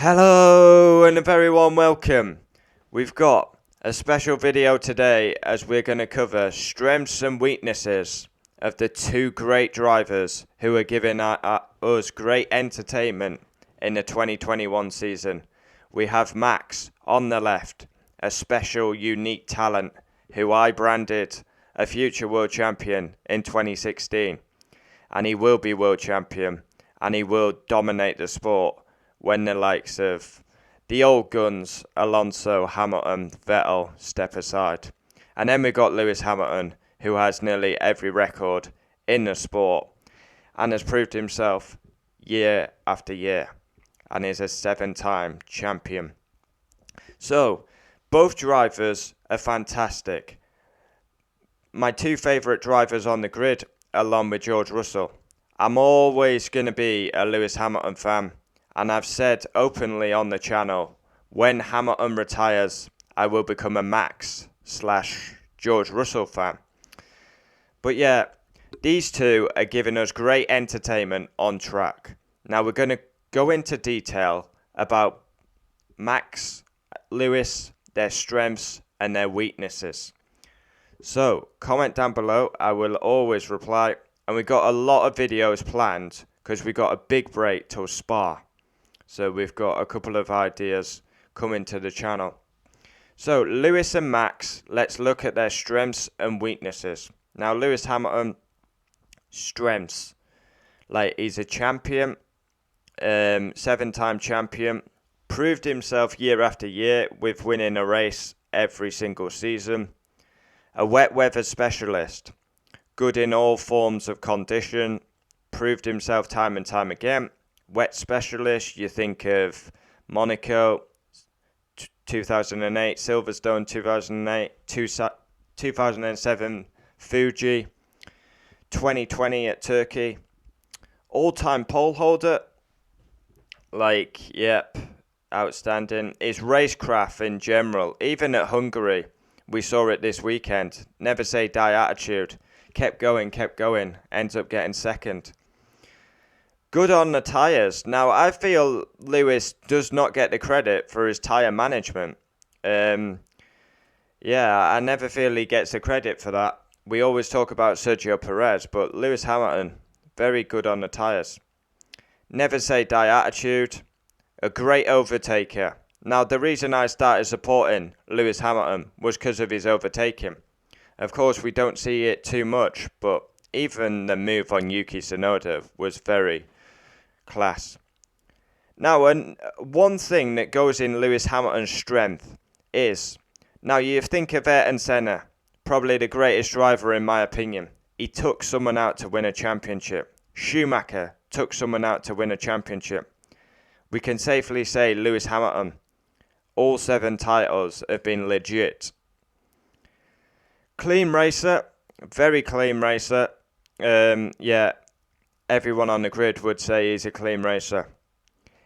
Hello and a very warm welcome. We've got a special video today as we're going to cover strengths and weaknesses of the two great drivers who are giving us great entertainment in the 2021 season. We have Max on the left, a special unique talent who I branded a future world champion in 2016, and he will be world champion and he will dominate the sport when the likes of the old guns, Alonso, Hamilton, Vettel, step aside. And then we got Lewis Hamilton, who has nearly every record in the sport and has proved himself year after year and is a 7-time champion. So, both drivers are fantastic. My two favourite drivers on the grid, along with George Russell. I'm always going to be a Lewis Hamilton fan. And I've said openly on the channel, when Hamilton retires, I will become a Max/George Russell fan. But yeah, these two are giving us great entertainment on track. Now we're going to go into detail about Max, Lewis, their strengths and their weaknesses. So comment down below, I will always reply. And we got a lot of videos planned because we got a big break till Spa. So we've got a couple of ideas coming to the channel. So Lewis and Max, let's look at their strengths and weaknesses. Now Lewis Hamilton, strengths. Like he's a champion, 7-time champion. Proved himself year after year with winning a race every single season. A wet weather specialist. Good in all forms of condition. Proved himself time and time again. Wet specialist, you think of Monaco, 2008, Silverstone, 2008, 2007, Fuji, 2020 at Turkey. All-time pole holder, outstanding. His racecraft in general, even at Hungary, we saw it this weekend. Never say die attitude. Kept going, ends up getting second. Good on the tyres. Now, I feel Lewis does not get the credit for his tyre management. I never feel he gets the credit for that. We always talk about Sergio Perez, but Lewis Hamilton, very good on the tyres. Never say die attitude. A great overtaker. Now, the reason I started supporting Lewis Hamilton was because of his overtaking. Of course, we don't see it too much, but even the move on Yuki Tsunoda was very class. Now, one thing that goes in Lewis Hamilton's strength is, now you think of Ayrton Senna, probably the greatest driver in my opinion. He took someone out to win a championship. Schumacher took someone out to win a championship. We can safely say Lewis Hamilton, all 7 titles have been legit. Clean racer, very clean racer. Everyone on the grid would say he's a clean racer.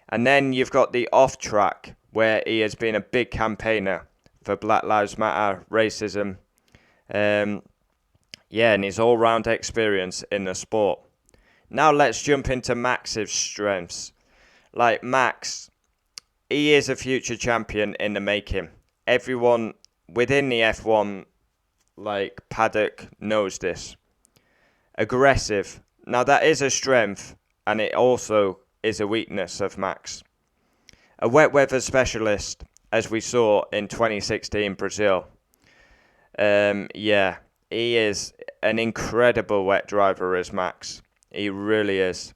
And then you've got the off track, where he has been a big campaigner for Black Lives Matter, racism. And his all-round experience in the sport. Now let's jump into Max's strengths. Like Max, he is a future champion in the making. Everyone within the F1 paddock knows this. Aggressive. Now that is a strength, and it also is a weakness of Max. A wet weather specialist, as we saw in 2016 Brazil. He is an incredible wet driver as Max. He really is.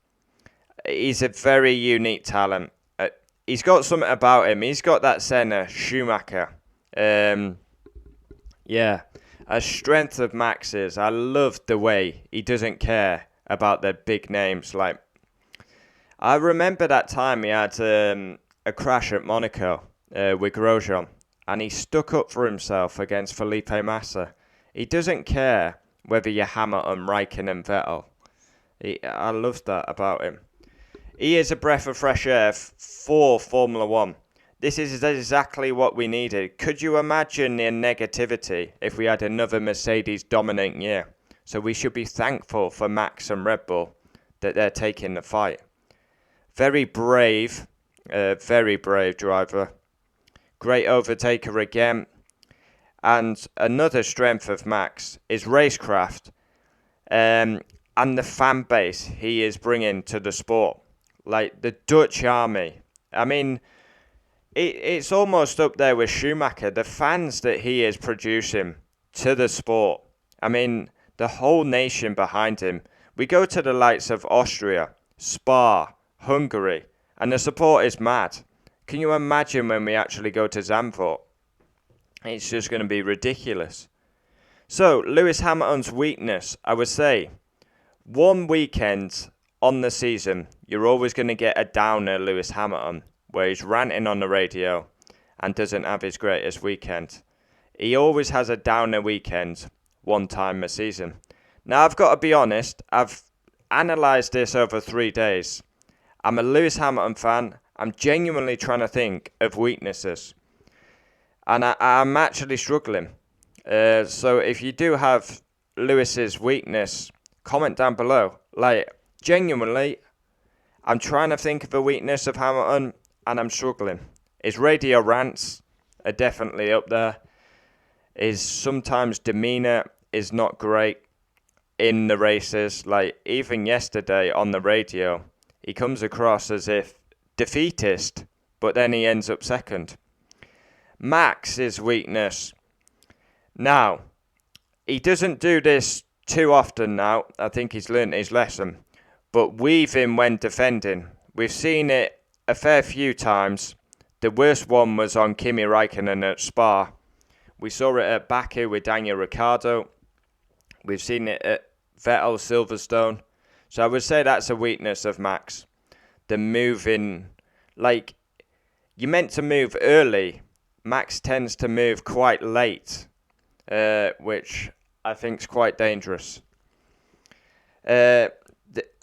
He's a very unique talent. He's got something about him. He's got that Senna, Schumacher. A strength of Max's. I love the way he doesn't care about the big names. Like, I remember that time he had a crash at Monaco with Grosjean, and he stuck up for himself against Felipe Massa. He doesn't care whether you're Hamilton, Raikkonen, Vettel. I love that about him. He is a breath of fresh air for Formula One. This is exactly what we needed. Could you imagine the negativity if we had another Mercedes dominating year? So we should be thankful for Max and Red Bull that they're taking the fight. Very brave, Very brave driver. Great overtaker again. And another strength of Max is racecraft, and the fan base he is bringing to the sport. Like the Dutch army. I mean, it's almost up there with Schumacher. The fans that he is producing to the sport. I mean, the whole nation behind him. We go to the likes of Austria, Spa, Hungary, and the support is mad. Can you imagine when we actually go to Zandvoort? It's just going to be ridiculous. So, Lewis Hamilton's weakness, I would say, one weekend on the season, you're always going to get a downer Lewis Hamilton, where he's ranting on the radio and doesn't have his greatest weekend. He always has a downer weekend one time a season. Now, I've got to be honest, I've analysed this over 3 days. I'm a Lewis Hamilton fan. I'm genuinely trying to think of weaknesses. And I'm actually struggling. So if you do have Lewis's weakness, comment down below. Like, genuinely, I'm trying to think of a weakness of Hamilton, and I'm struggling. His radio rants are definitely up there. His sometimes demeanour is not great in the races. Like, even yesterday on the radio, he comes across as if defeatist, but then he ends up second. Max's weakness. Now, he doesn't do this too often now. I think he's learnt his lesson. But weaving when defending. We've seen it a fair few times. The worst one was on Kimi Raikkonen at Spa. We saw it at Baku with Daniel Ricciardo. We've seen it at Vettel Silverstone. So I would say that's a weakness of Max. The moving, like, you're meant to move early. Max tends to move quite late, which I think is quite dangerous.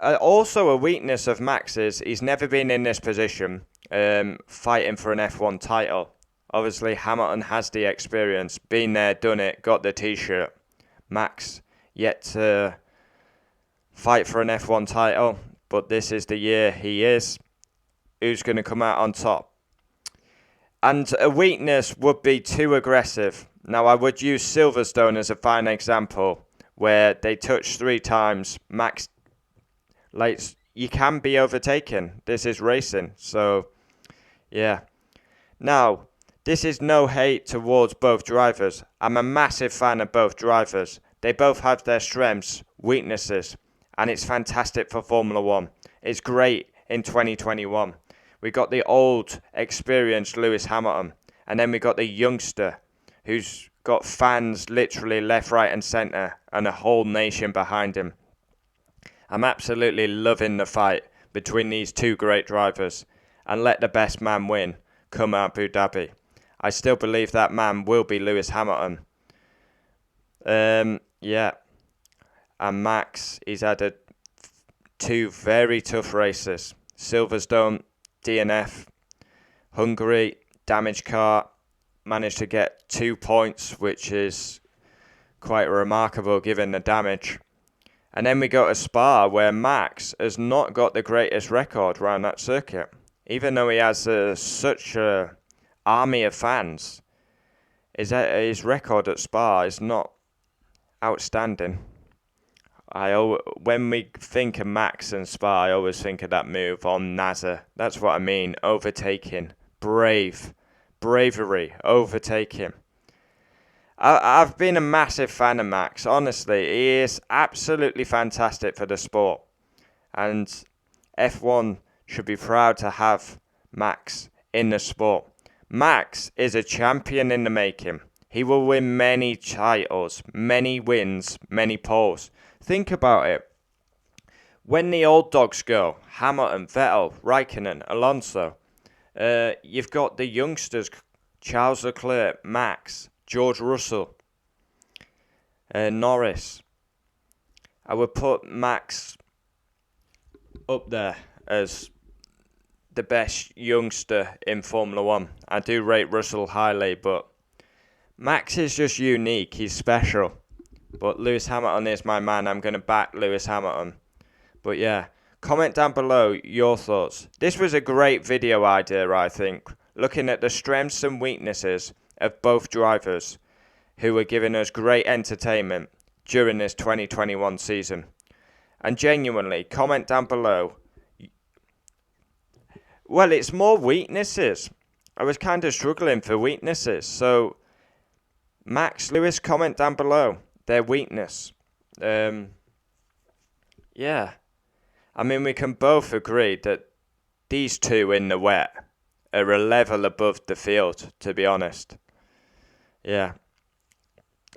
Also a weakness of Max is he's never been in this position, fighting for an F1 title. Obviously, Hamilton has the experience, been there, done it, got the t-shirt. Max yet to fight for an F1 title, but this is the year he is. Who's going to come out on top? And a weakness would be too aggressive. Now, I would use Silverstone as a fine example, where they touched 3 times. Max, like, you can be overtaken. This is racing. So, yeah. Now, this is no hate towards both drivers. I'm a massive fan of both drivers. They both have their strengths, weaknesses, and it's fantastic for Formula 1. It's great in 2021. We got the old, experienced Lewis Hamilton, and then we got the youngster who's got fans literally left, right and centre and a whole nation behind him. I'm absolutely loving the fight between these two great drivers, and let the best man win come Abu Dhabi. I still believe that man will be Lewis Hamilton. Yeah. And Max, he's had 2 very tough races. Silverstone, DNF, Hungary, damaged car, managed to get 2 points, which is quite remarkable given the damage. And then we go to Spa, where Max has not got the greatest record around that circuit. Even though he has such an army of fans, his record at Spa is not outstanding. When we think of Max and Spa, I always think of that move on NASA. That's what I mean. Overtaking. Bravery. Overtaking. I've been a massive fan of Max. Honestly, he is absolutely fantastic for the sport. And F1 should be proud to have Max in the sport. Max is a champion in the making. He will win many titles, many wins, many poles. Think about it. When the old dogs go, Hamilton, Vettel, Raikkonen, Alonso, you've got the youngsters, Charles Leclerc, Max, George Russell, Norris. I would put Max up there as the best youngster in Formula 1. I do rate Russell highly, but Max is just unique. He's special. But Lewis Hamilton is my man. I'm going to back Lewis Hamilton. But yeah, Comment down below your thoughts. This was a great video idea, I think, looking at the strengths and weaknesses of both drivers who were giving us great entertainment during this 2021 season. And genuinely, comment down below. Well, it's more weaknesses. I was kind of struggling for weaknesses. So, Max, Lewis, comment down below their weakness. Yeah. I mean, we can both agree that these two in the wet are a level above the field, to be honest. Yeah.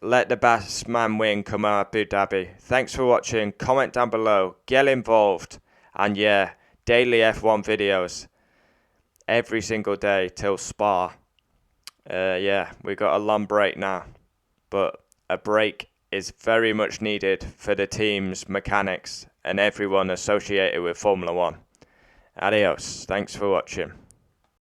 Let the best man win, come on, Abu Dhabi. Thanks for watching. Comment down below. Get involved. And yeah, daily F1 videos. Every single day till Spa. Yeah, we got a long break now. But a break is very much needed for the teams, mechanics, and everyone associated with Formula 1. Adios. Thanks for watching.